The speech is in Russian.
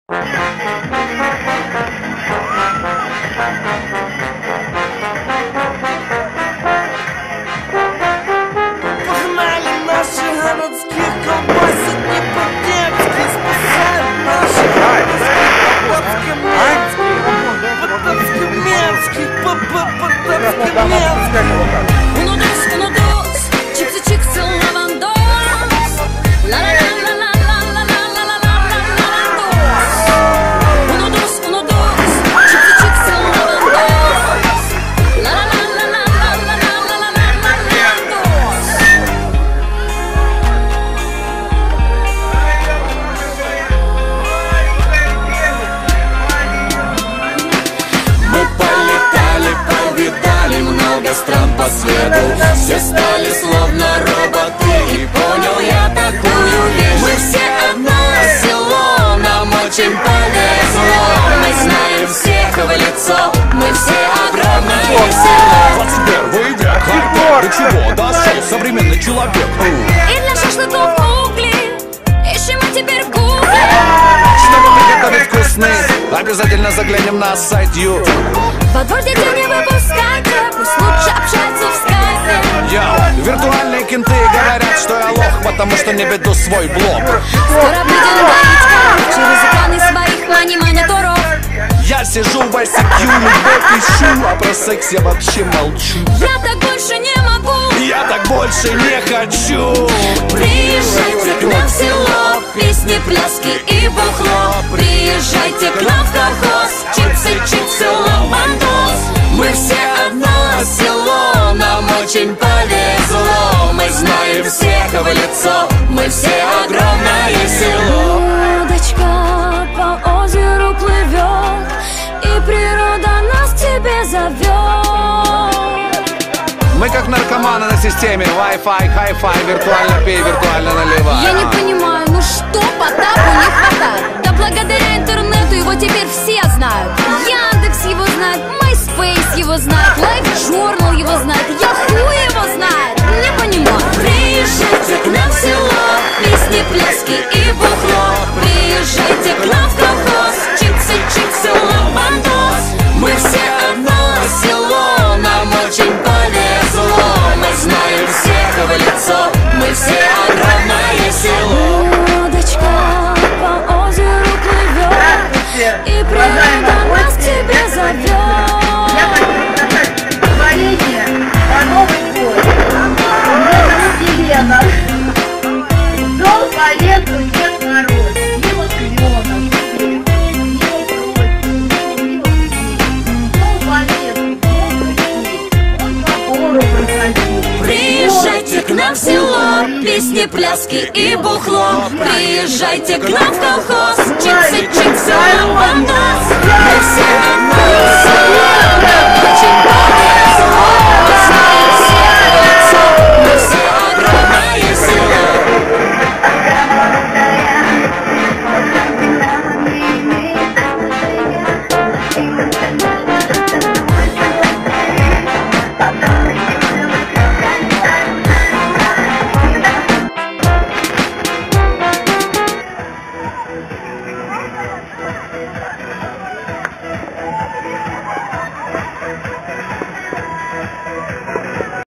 Погнали наши городских колбасит не по-детски, спасаем наши по-татски-мерзких, по-татски-мерзких. Uno dos, chipsy chicks and lavandos. La la la la la la la la la la la la dos. Uno dos, chipsy chicks and lavandos. La la la la la la la la la la la la dos. Мы полетали, повидали много стран по свету. Все стали словно роботы, и понял я такую вещь. Мы все одно село, нам очень повезло. Мы знаем всех в лицо, мы все огромное село. 21 век, хай-тек, до чего дошел современный человек? И для шашлыков угли ищем мы теперь в гугле. Чтобы приготовить вкусный, обязательно заглянем на сайт YouTube. Во двор детей не выпускайте, пусть лучше общаются в скайпе. Йоу, виртуальные кенты говорят, что я лох, потому что не веду свой блог. Скоро будем говорить через экраны своих мониторов. Я сижу в ICQ, любовь ищу, а про секс я вообще молчу. Я так больше не могу. Я так больше не хочу. Приезжайте к нам в село, песни, пляски и бухло. Приезжайте к нам в колхоз, чипсы, чипсы, ламбандос. Мы все одно село, нам очень повезло. Мы знаем всех в лицо, мы все огромное село. Лодочка по озеру плывет, и природа нас к тебе зовет. Мы как наркоманы на системе Wi-Fi, Hi-Fi, виртуально пей, виртуально наливай. Я не понимаю, ну что Потапу не хватает? Да благодаря интернету его теперь все знают. Яндекс его знает, MySpace его знает, LiveJournal его знает, Yahoo его знает. Не понимаю. Приезжайте к нам в село, песни, пляски и бухло. Приезжайте к нам в колхоз, чипсы, чипсы, ламбандос. Мы все одно село, нам очень повезло. Мы знаем всех в лицо, мы все огромное село. Лодочка по озеру плывет, и природа нас к тебе зовет. Творение по Новый год. Вселенная. Дом по лету Дед Мороз. Мило кленов. Приезжайте к нам в село, песни, пляски и бухло. Приезжайте к нам в колхоз, чипсы, чипсы, ламбандос. Мы все одно село, нам очень